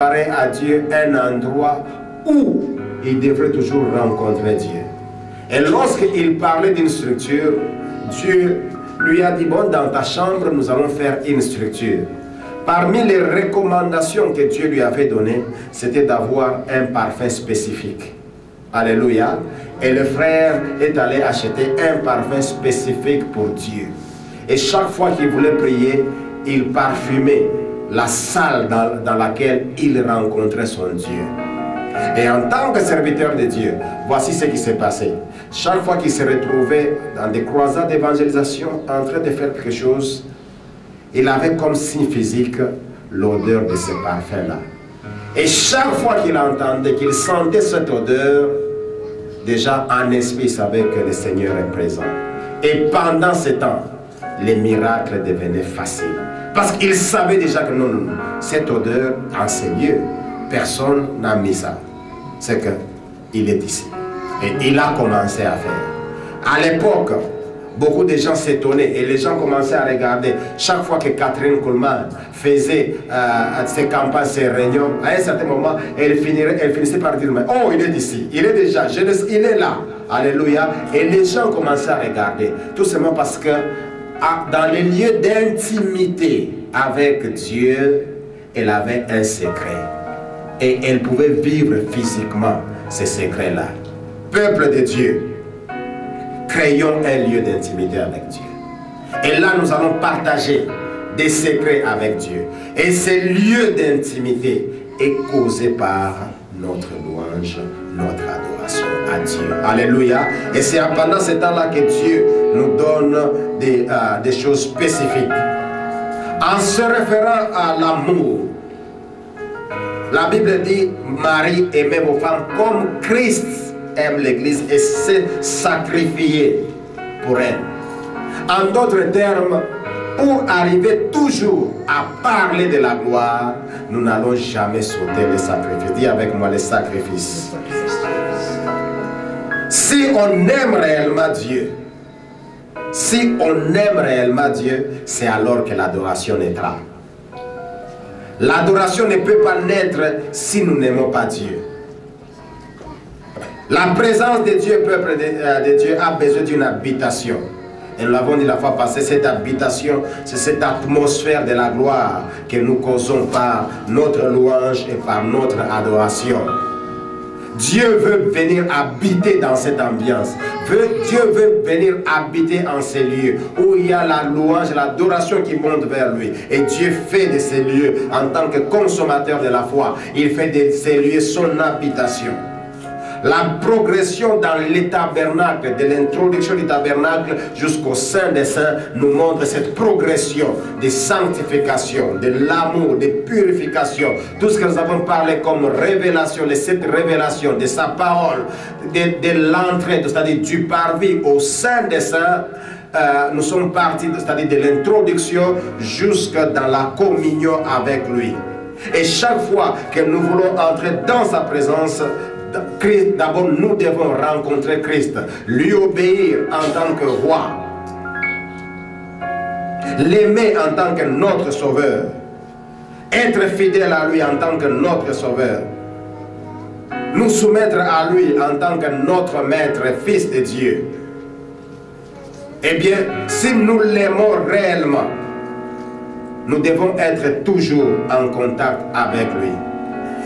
à Dieu un endroit où il devrait toujours rencontrer Dieu. Et lorsqu'il parlait d'une structure, Dieu lui a dit, bon, dans ta chambre, nous allons faire une structure. Parmi les recommandations que Dieu lui avait données, c'était d'avoir un parfum spécifique. Alléluia. Et le frère est allé acheter un parfum spécifique pour Dieu. Et chaque fois qu'il voulait prier, il parfumait la salle dans laquelle il rencontrait son Dieu. Et en tant que serviteur de Dieu, voici ce qui s'est passé. Chaque fois qu'il se retrouvait dans des croisades d'évangélisation, en train de faire quelque chose, il avait comme signe physique l'odeur de ce parfum-là. Et chaque fois qu'il entendait, qu'il sentait cette odeur, déjà en esprit, il savait que le Seigneur est présent. Et pendant ce temps, les miracles devenaient faciles. Parce qu'il savait déjà que non, cette odeur, en ces lieux, personne n'a mis ça. C'est qu'il est ici. Et il a commencé à faire. À l'époque, beaucoup de gens s'étonnaient et les gens commençaient à regarder. Chaque fois que Catherine Kuhlman faisait ses campagnes, ses réunions, à un certain moment, elle finissait par dire, oh, il est ici, il est déjà, il est là. Alléluia. Et les gens commençaient à regarder. Tout simplement parce que dans les lieux d'intimité avec Dieu, elle avait un secret. Et elle pouvait vivre physiquement ce secret-là. Peuple de Dieu, créons un lieu d'intimité avec Dieu. Et là, nous allons partager des secrets avec Dieu. Et ce lieu d'intimité est causé par notre louange, notre adoration à Dieu. Alléluia. Et c'est pendant ce temps-là que Dieu nous donne des choses spécifiques. En se référant à l'amour, la Bible dit, Marie, aimez vos femmes comme Christ aime l'Église et s'est sacrifié pour elle. En d'autres termes, pour arriver toujours à parler de la gloire, nous n'allons jamais sauter les sacrifices. Dis avec moi les sacrifices. Si on aime réellement Dieu, si on aime réellement Dieu, c'est alors que l'adoration naîtra. L'adoration ne peut pas naître si nous n'aimons pas Dieu. La présence de Dieu, peuple de Dieu, a besoin d'une habitation. Et nous l'avons dit la fois passée, cette habitation, c'est cette atmosphère de la gloire que nous causons par notre louange et par notre adoration. Dieu veut venir habiter dans cette ambiance. Dieu veut venir habiter en ces lieux où il y a la louange, l'adoration qui monte vers lui. Et Dieu fait de ces lieux, en tant que consommateur de la foi, il fait de ces lieux son habitation. La progression dans les tabernacles, de l'introduction du tabernacle jusqu'au Saint des Saints, nous montre cette progression de sanctification, de l'amour, de purification. Tout ce que nous avons parlé comme révélation, de cette révélation, de sa parole, de l'entrée, c'est-à-dire du parvis au Saint des Saints, nous sommes partis, c'est-à-dire de l'introduction jusque dans la communion avec lui. Et chaque fois que nous voulons entrer dans sa présence, d'abord nous devons rencontrer Christ, lui obéir en tant que roi, l'aimer en tant que notre sauveur, être fidèle à lui en tant que notre sauveur, nous soumettre à lui en tant que notre maître, fils de Dieu. Eh bien, si nous l'aimons réellement, nous devons être toujours en contact avec lui.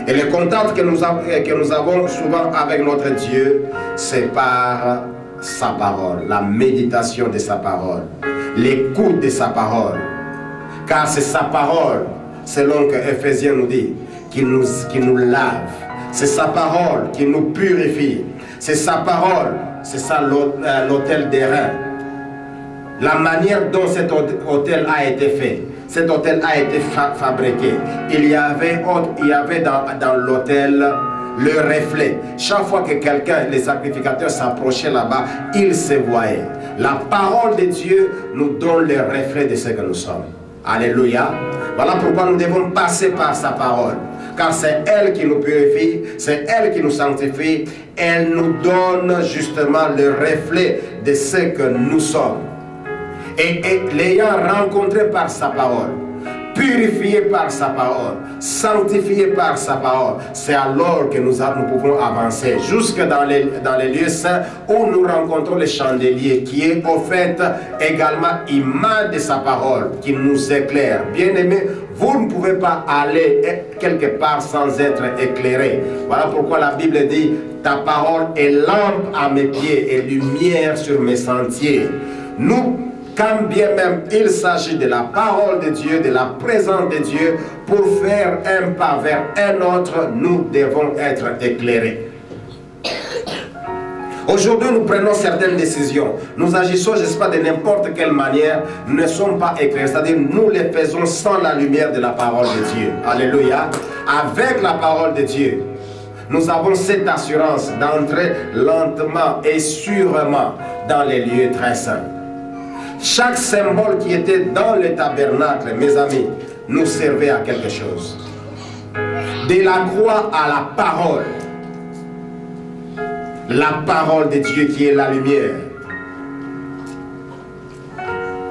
Et le contact que nous avons souvent avec notre Dieu, c'est par sa parole, la méditation de sa parole, l'écoute de sa parole. Car c'est sa parole, selon que Éphésiens nous dit, qui nous lave. C'est sa parole qui nous purifie. C'est sa parole, c'est ça l'autel des reins. La manière dont cet autel a été fait. Cet autel a été fabriqué. Il y avait dans l'autel le reflet. Chaque fois que quelqu'un, les sacrificateurs s'approchaient là-bas, ils se voyaient. La parole de Dieu nous donne le reflet de ce que nous sommes. Alléluia. Voilà pourquoi nous devons passer par sa parole. Car c'est elle qui nous purifie, c'est elle qui nous sanctifie. Elle nous donne justement le reflet de ce que nous sommes. Et l'ayant rencontré par sa parole, purifiés par sa parole, sanctifiés par sa parole, c'est alors que nous pouvons avancer jusque dans les lieux saints où nous rencontrons le chandelier qui est au fait également image de sa parole qui nous éclaire. Bien-aimés, vous ne pouvez pas aller quelque part sans être éclairé. Voilà pourquoi la Bible dit: ta parole est lampe à mes pieds et lumière sur mes sentiers. Nous, quand bien même il s'agit de la parole de Dieu, de la présence de Dieu, pour faire un pas vers un autre, nous devons être éclairés. Aujourd'hui, nous prenons certaines décisions. Nous agissons, je ne sais pas, de n'importe quelle manière. Nous ne sommes pas éclairés. C'est-à-dire, nous les faisons sans la lumière de la parole de Dieu. Alléluia. Avec la parole de Dieu, nous avons cette assurance d'entrer lentement et sûrement dans les lieux très saints. Chaque symbole qui était dans le tabernacle, mes amis, nous servait à quelque chose. De la croix à la parole. La parole de Dieu qui est la lumière.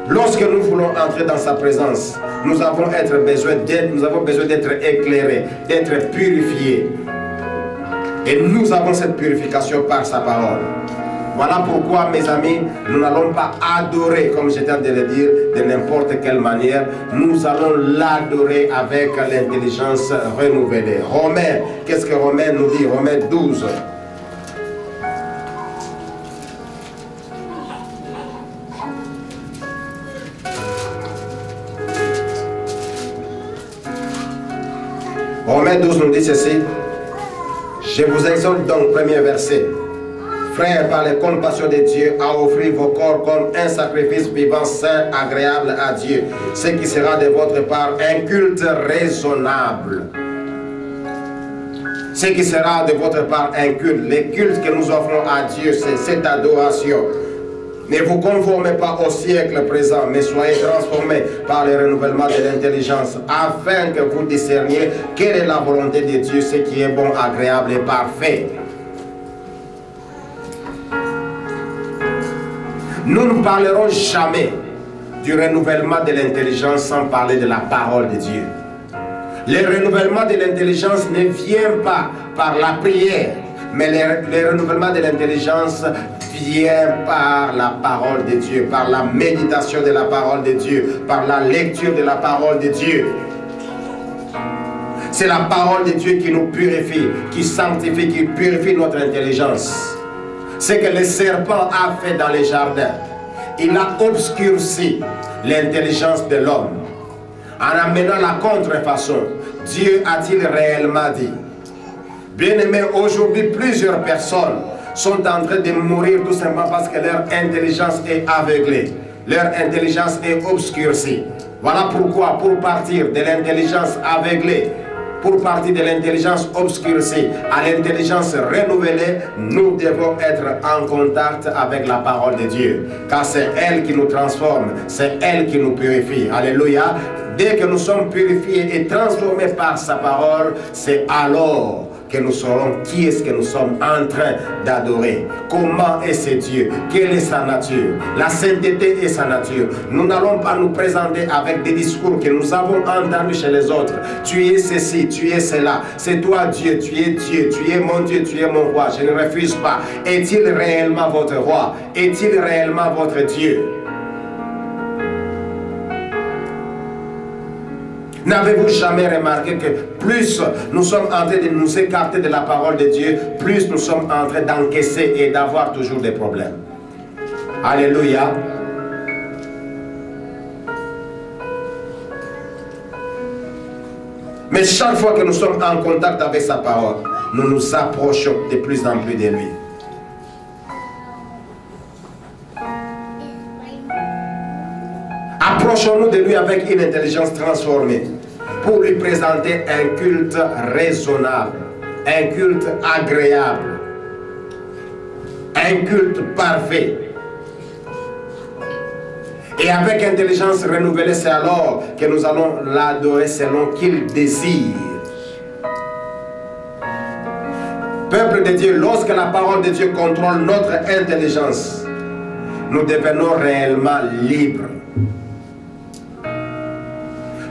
Lorsque nous voulons entrer dans sa présence, nous avons besoin d'être éclairés, d'être purifiés. Et nous avons cette purification par sa parole. Voilà pourquoi, mes amis, nous n'allons pas adorer, comme j'étais en train de le dire, de n'importe quelle manière. Nous allons l'adorer avec l'intelligence renouvelée. Romains, qu'est-ce que Romains nous dit? Romains 12. Romains 12 nous dit ceci: je vous exhorte donc, premier verset, frères, par les compassions de Dieu, à offrir vos corps comme un sacrifice vivant, saint, agréable à Dieu, ce qui sera de votre part un culte raisonnable. Ce qui sera de votre part un culte. Les cultes que nous offrons à Dieu, c'est cette adoration. Ne vous conformez pas au siècle présent, mais soyez transformés par le renouvellement de l'intelligence, afin que vous discerniez quelle est la volonté de Dieu, ce qui est bon, agréable et parfait. Nous ne parlerons jamais du renouvellement de l'intelligence sans parler de la parole de Dieu. Le renouvellement de l'intelligence ne vient pas par la prière, mais le renouvellement de l'intelligence vient par la parole de Dieu, par la méditation de la parole de Dieu, par la lecture de la parole de Dieu. C'est la parole de Dieu qui nous purifie, qui sanctifie, qui purifie notre intelligence. Ce que le serpent a fait dans les jardins, il a obscurci l'intelligence de l'homme. En amenant la contrefaçon, Dieu a-t-il réellement dit? Bien-aimés, aujourd'hui, plusieurs personnes sont en train de mourir tout simplement parce que leur intelligence est aveuglée. Leur intelligence est obscurcie. Voilà pourquoi, pour partir de l'intelligence aveuglée, pour partir de l'intelligence obscurcie à l'intelligence renouvelée, nous devons être en contact avec la parole de Dieu. Car c'est elle qui nous transforme, c'est elle qui nous purifie. Alléluia. Dès que nous sommes purifiés et transformés par sa parole, c'est alors que nous saurons qui est-ce que nous sommes en train d'adorer. Comment est ce Dieu? Quelle est sa nature? La sainteté est sa nature. Nous n'allons pas nous présenter avec des discours que nous avons entendus chez les autres. Tu es ceci, tu es cela. C'est toi Dieu, tu es mon Dieu, tu es mon roi. Je ne refuse pas. Est-il réellement votre roi? Est-il réellement votre Dieu? N'avez-vous jamais remarqué que plus nous sommes en train de nous écarter de la parole de Dieu, plus nous sommes en train d'encaisser et d'avoir toujours des problèmes? Alléluia. Mais chaque fois que nous sommes en contact avec sa parole, nous nous approchons de plus en plus de lui. Approchons-nous de lui avec une intelligence transformée pour lui présenter un culte raisonnable, un culte agréable, un culte parfait. Et avec intelligence renouvelée, c'est alors que nous allons l'adorer selon qu'il désire. Peuple de Dieu, lorsque la parole de Dieu contrôle notre intelligence, nous devenons réellement libres.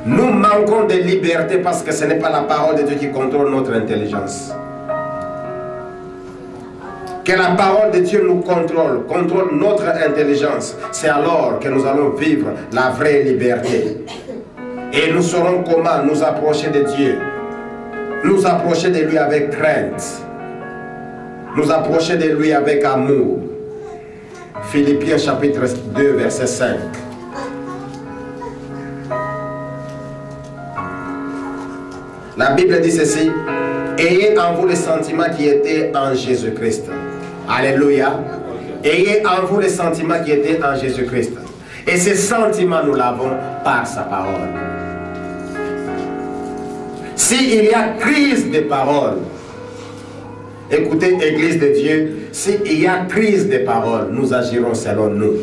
Nous manquons de liberté parce que ce n'est pas la parole de Dieu qui contrôle notre intelligence. Que la parole de Dieu nous contrôle notre intelligence. C'est alors que nous allons vivre la vraie liberté. Et nous saurons comment nous approcher de Dieu. Nous approcher de lui avec crainte. Nous approcher de lui avec amour. Philippiens chapitre 2 verset 5. La Bible dit ceci: ayez en vous les sentiments qui étaient en Jésus-Christ. Alléluia. Ayez en vous les sentiments qui étaient en Jésus-Christ. Et ces sentiments, nous l'avons par sa parole. S'il y a crise de parole, écoutez, Église de Dieu, s'il y a crise de parole, nous agirons selon nous.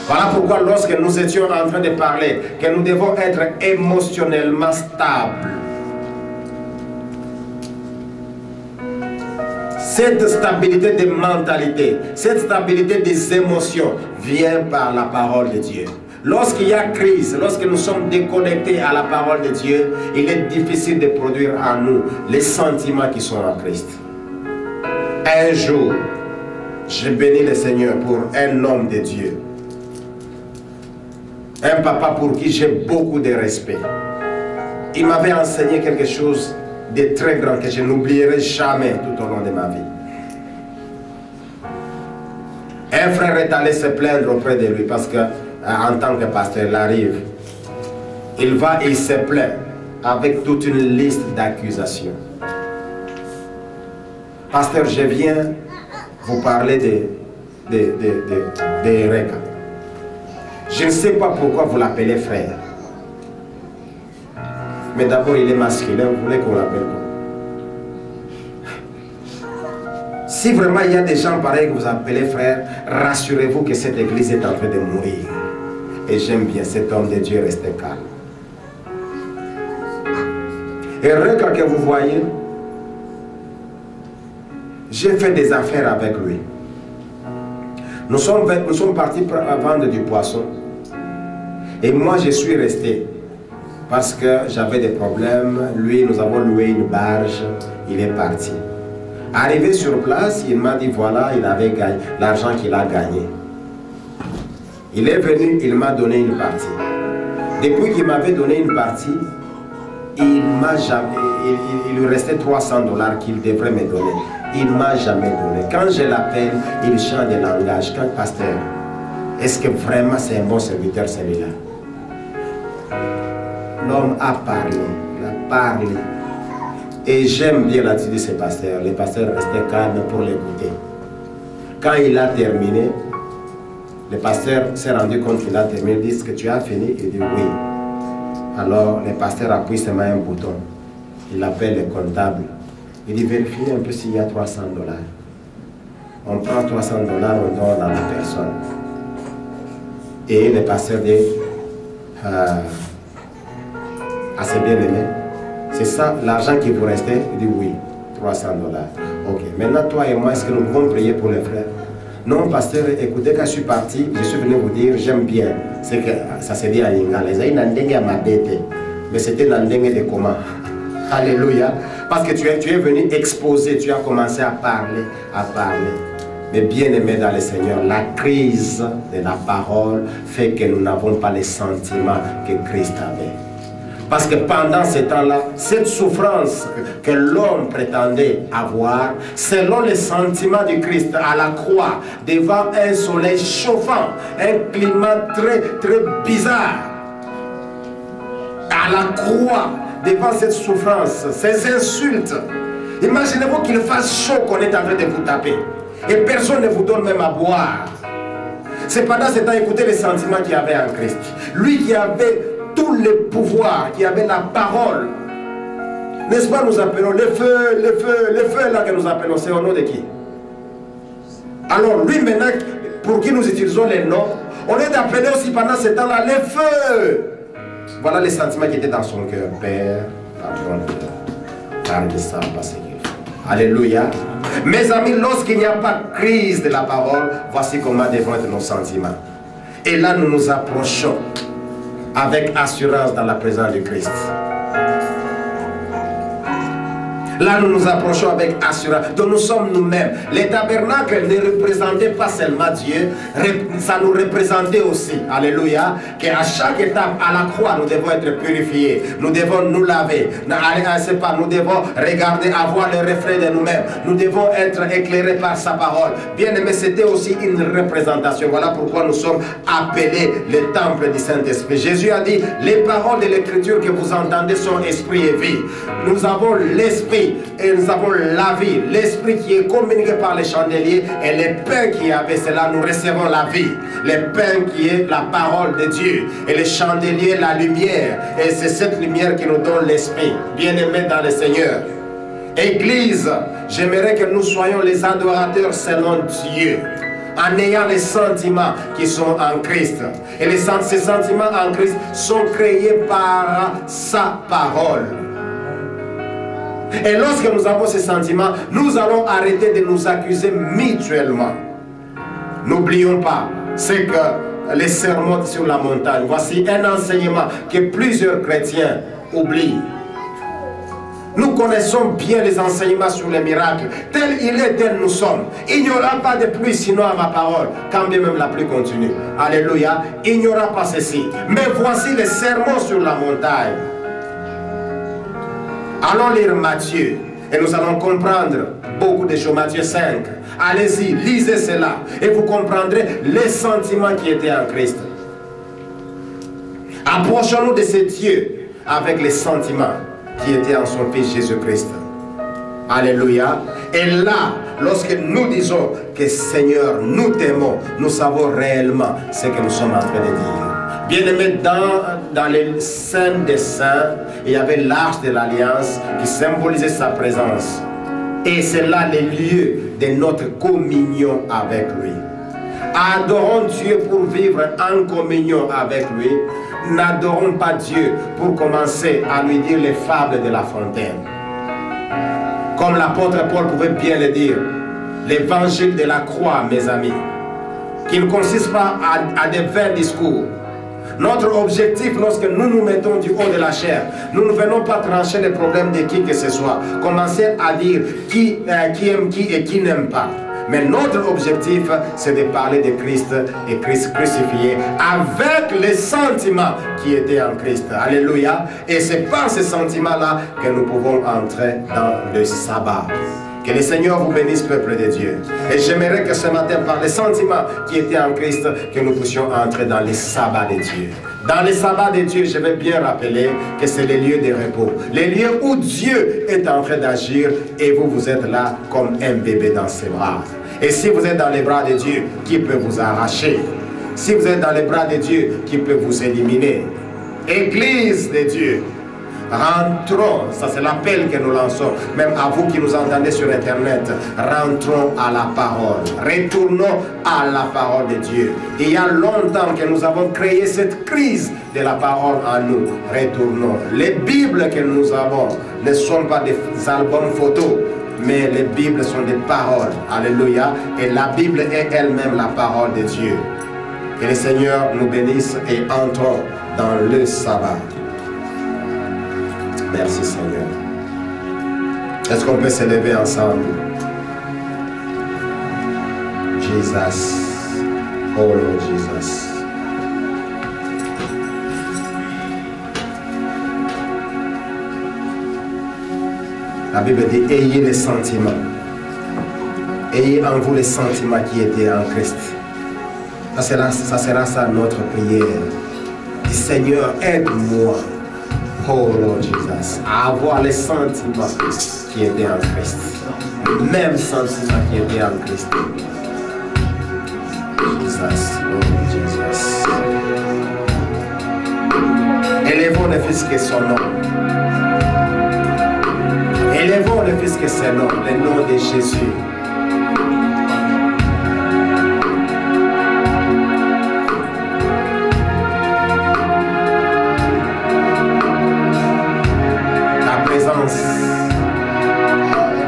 Voilà pourquoi lorsque nous étions en train de parler, que nous devons être émotionnellement stables. Cette stabilité de mentalité, cette stabilité des émotions vient par la parole de Dieu. Lorsqu'il y a crise, lorsque nous sommes déconnectés à la parole de Dieu, il est difficile de produire en nous les sentiments qui sont en Christ. Un jour, je bénis le Seigneur pour un homme de Dieu. Un papa pour qui j'ai beaucoup de respect. Il m'avait enseigné quelque chose de très grand que je n'oublierai jamais tout au long de ma vie. Un frère est allé se plaindre auprès de lui parce que en tant que pasteur, il arrive. Il va et il se plaint avec toute une liste d'accusations. Pasteur, je viens vous parler de Eureka. Je ne sais pas pourquoi vous l'appelez frère. Mais d'abord, il est masculin, vous voulez qu'on l'appelle quoi? Si vraiment il y a des gens pareils que vous appelez frère, rassurez-vous que cette église est en train de mourir. Et j'aime bien cet homme de Dieu rester calme. Et Eureka que vous voyez, j'ai fait des affaires avec lui. Nous sommes partis vendre du poisson. Et moi, je suis resté. Parce que j'avais des problèmes. Lui, nous avons loué une barge. Il est parti. Arrivé sur place, il m'a dit, voilà, il avait gagné l'argent qu'il a gagné. Il est venu, il m'a donné une partie. Depuis qu'il m'avait donné une partie, il lui restait 300 $ qu'il devrait me donner. Il ne m'a jamais donné. Quand je l'appelle, il change de langage. Quand pasteur, est-ce que vraiment c'est un bon serviteur celui-là? L'homme a parlé, il a parlé. Et j'aime bien l'attitude de ce pasteur. Le pasteur restait calme pour l'écouter. Quand il a terminé, le pasteur s'est rendu compte qu'il a terminé. Il dit, est-ce que tu as fini? Il dit oui. Alors le pasteur appuie seulement un bouton. Il appelle le comptable. Il dit, vérifiez un peu s'il y a 300 $. On prend 300 $, on donne à la personne. Et le pasteur dit, assez bien aimé, c'est ça l'argent qui vous restait? Il dit oui, 300 $. Ok, maintenant toi et moi, est-ce que nous pouvons prier pour les frères? Non, pasteur, écoutez, quand je suis parti, je suis venu vous dire, j'aime bien. C'est que ça se dit à Yinga, les aïe n'andenge à ma bête, mais c'était n'andenge de comment? Alléluia. Parce que tu es venu exposer, tu as commencé à parler, Mais bien aimé dans le Seigneur, la crise de la parole fait que nous n'avons pas les sentiments que Christ avait. Parce que pendant ce temps-là, cette souffrance que l'homme prétendait avoir, selon les sentiments du Christ à la croix, devant un soleil chauffant, un climat très, très bizarre, à la croix, devant cette souffrance, ces insultes, imaginez-vous qu'il fasse chaud qu'on est en train de vous taper. Et personne ne vous donne même à boire. C'est pendant ce temps, écoutez les sentiments qu'il y avait en Christ. Lui qui avait tous les pouvoirs, qui avait la parole. N'est-ce pas, nous appelons le feu, le feu, le feu là que nous appelons, c'est au nom de qui? Alors lui maintenant, pour qui nous utilisons les noms, on est appelé aussi pendant ce temps-là, le feu. Voilà les sentiments qui étaient dans son cœur. Père, pardonne-le, ça, pas ce qu'il faut. Alléluia. Mes amis, lorsqu'il n'y a pas de crise de la parole, voici comment devront être nos sentiments. Et là, nous nous approchons avec assurance dans la présence du Christ. Là, nous nous approchons avec assurance. Donc, nous sommes nous-mêmes. Les tabernacles ne représentaient pas seulement Dieu, ça nous représentait aussi. Alléluia. Qu'à chaque étape, à la croix, nous devons être purifiés. Nous devons nous laver. Nous devons regarder, avoir le reflet de nous-mêmes. Nous devons être éclairés par sa parole. Bien aimé, c'était aussi une représentation. Voilà pourquoi nous sommes appelés le temple du Saint-Esprit. Jésus a dit, les paroles de l'Écriture que vous entendez sont esprit et vie. Nous avons l'esprit et nous avons la vie, l'esprit qui est communiqué par les chandeliers et les pains qui avaient cela, nous recevons la vie. Les pains qui est la parole de Dieu et les chandeliers la lumière, et c'est cette lumière qui nous donne l'esprit. Bien-aimés dans le Seigneur, Église, j'aimerais que nous soyons les adorateurs selon Dieu, en ayant les sentiments qui sont en Christ. Et ces sentiments en Christ sont créés par sa parole. Et lorsque nous avons ces sentiments, nous allons arrêter de nous accuser mutuellement. N'oublions pas, c'est que les sermons sur la montagne, voici un enseignement que plusieurs chrétiens oublient. Nous connaissons bien les enseignements sur les miracles. Tel il est, tel nous sommes. Il n'y aura pas de pluie sinon à ma parole, quand bien même la pluie continue. Alléluia. Il n'y aura pas ceci. Mais voici les sermons sur la montagne. Allons lire Matthieu et nous allons comprendre beaucoup de choses. Matthieu 5. Allez-y, lisez cela et vous comprendrez les sentiments qui étaient en Christ. Approchons-nous de ce Dieu avec les sentiments qui étaient en son Fils Jésus-Christ. Alléluia. Et là, lorsque nous disons que Seigneur, nous t'aimons, nous savons réellement ce que nous sommes en train de dire. Bien-aimés, dans les saints des saints, il y avait l'arche de l'alliance qui symbolisait sa présence. Et c'est là le lieu de notre communion avec lui. Adorons Dieu pour vivre en communion avec lui. N'adorons pas Dieu pour commencer à lui dire les fables de La Fontaine. Comme l'apôtre Paul pouvait bien le dire, l'évangile de la croix, mes amis, qui ne consiste pas à des vains discours. Notre objectif, lorsque nous nous mettons du haut de la chair, nous ne venons pas trancher les problèmes de qui que ce soit. Commencer à dire qui aime qui et qui n'aime pas. Mais notre objectif, c'est de parler de Christ et Christ crucifié avec les sentiments qui étaient en Christ. Alléluia. Et c'est par ces sentiments-là que nous pouvons entrer dans le sabbat. Que le Seigneur vous bénisse, peuple de Dieu. Et j'aimerais que ce matin, par les sentiments qui étaient en Christ, que nous puissions entrer dans les sabbats de Dieu. Dans les sabbats de Dieu, je vais bien rappeler que c'est les lieux de repos. Les lieux où Dieu est en train d'agir et vous, vous êtes là comme un bébé dans ses bras. Et si vous êtes dans les bras de Dieu, qui peut vous arracher? Si vous êtes dans les bras de Dieu, qui peut vous éliminer? Église de Dieu, rentrons, ça c'est l'appel que nous lançons, même à vous qui nous entendez sur Internet, rentrons à la parole, retournons à la parole de Dieu. Il y a longtemps que nous avons créé cette crise de la parole en nous, retournons. Les Bibles que nous avons ne sont pas des albums photos, mais les Bibles sont des paroles, alléluia, et la Bible est elle-même la parole de Dieu. Que le Seigneur nous bénisse et entrons dans le sabbat. Merci Seigneur. Est-ce qu'on peut se lever ensemble? Jesus. Oh Lord Jesus. La Bible dit, ayez les sentiments. Ayez en vous les sentiments qui étaient en Christ. Ça sera ça notre prière. Dis, Seigneur, aide-moi. Oh Lord Jesus, à avoir les sentiments qui étaient en Christ. Les mêmes sentiments qui étaient en Christ. Jesus, Lord Jesus. Élevons le Fils que son nom. Élevons le Fils que son nom, le nom de Jésus.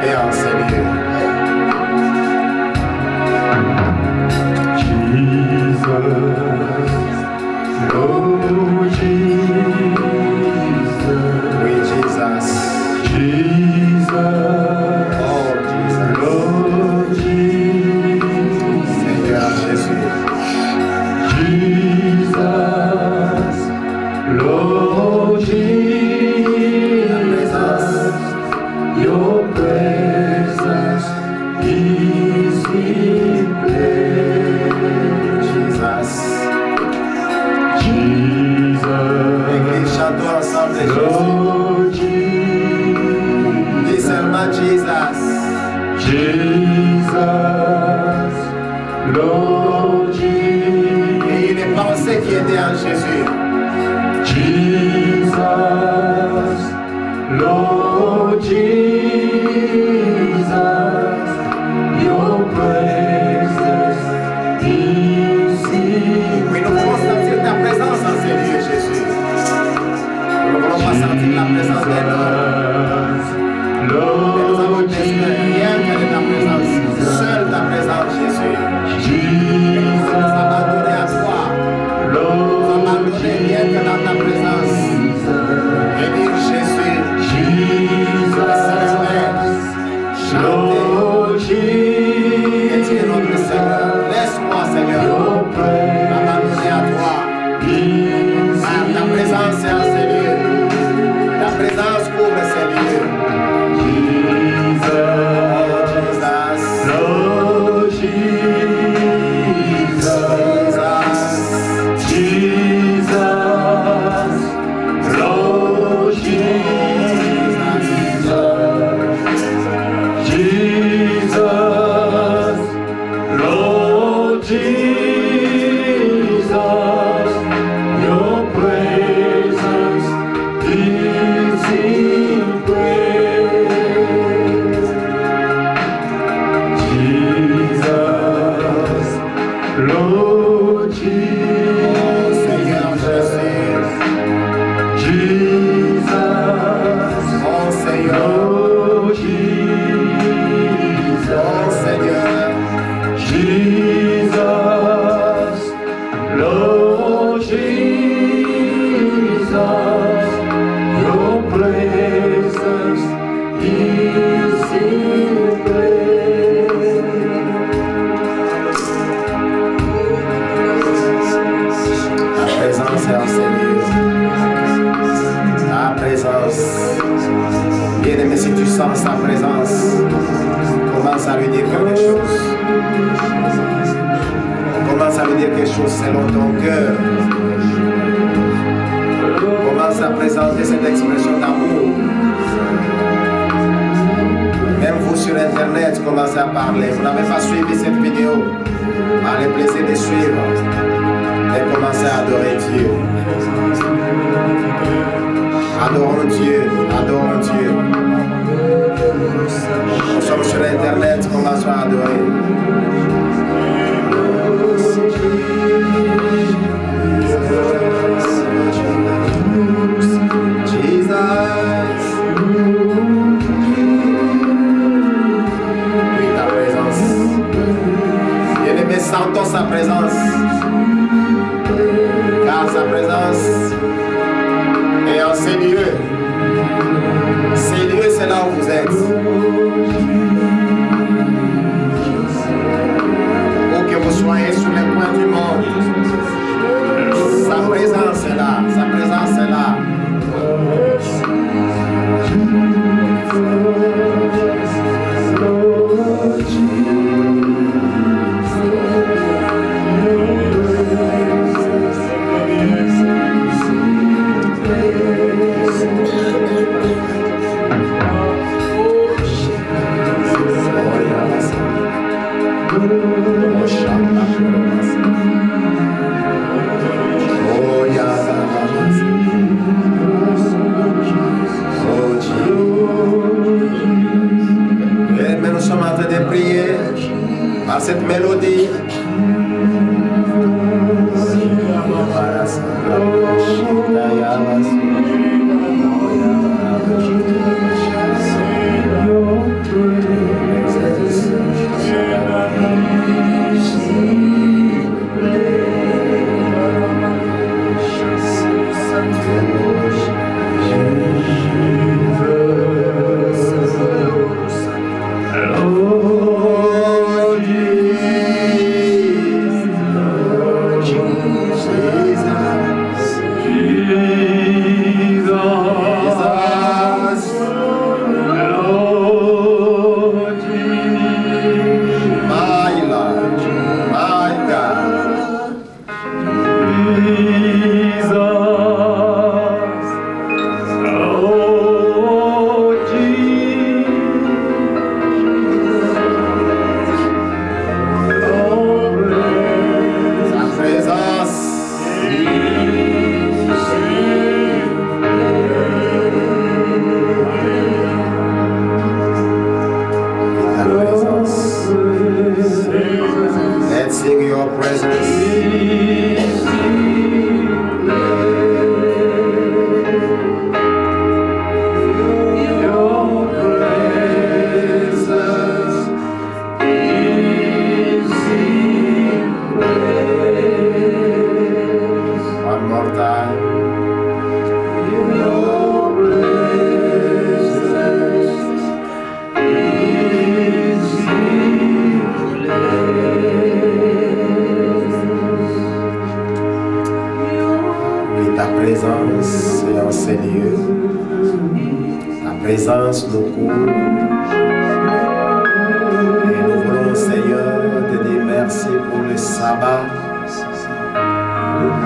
Et en Seigneur. Jesus, oh Jesus. Jésus. Jesus, Lord Jesus, your presence is here. Oui, nous voulons sentir ta présence en ces lieux, Jésus. Nous ne voulons pas sentir la présence des hommes. Mais nous avons besoin rien que de ta présence. Seule ta présence, Jésus. Et nous voulons nous abandonner à toi. Nous abandonner rien que dans ta présence. Et dire Jésus, chanter. Et tu es notre Seigneur. Laisse-moi, Seigneur, m'abandonner à toi. Ah, ta présence est en ces lieux. Ta présence couvre ces lieux. Bien-aimé, si tu sens sa présence, commence à lui dire quelque chose. Commence à lui dire quelque chose selon ton cœur. Commence à présenter cette expression d'amour. Même vous sur Internet, commencez à parler. Vous n'avez pas suivi cette vidéo. Allez, plaisir de suivre. Et commencez à adorer Dieu. Adorons Dieu, adorons Dieu. Nous sommes sur Internet, commençons à adorer. Jesus. Oui, ta présence. Bien-aimé, sentons sa présence. Car sa présence est en ces lieux. Ces lieux, c'est là où vous êtes. Où que vous soyez sur les coins du monde, sa présence est là. Sa présence est là. Mais nous sommes en train de prier par cette mélodie. Oh, Jesus. présence nous couvre. Et nous voulons, Seigneur, te dire merci pour le sabbat,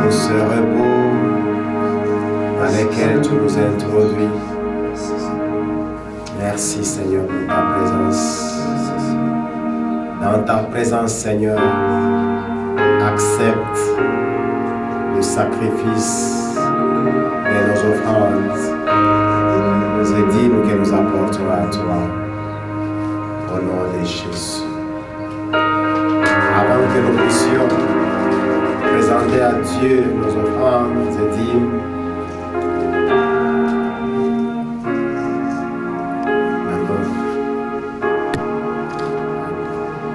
pour ce repos dans lequel tu nous introduis. Merci, Seigneur, pour ta présence. Dans ta présence, Seigneur, accepte le sacrifice et nos offrandes, et dis-nous que nous apportons à toi, au nom de Jésus. Avant que nous puissions présenter à Dieu nos offrandes et dîmes,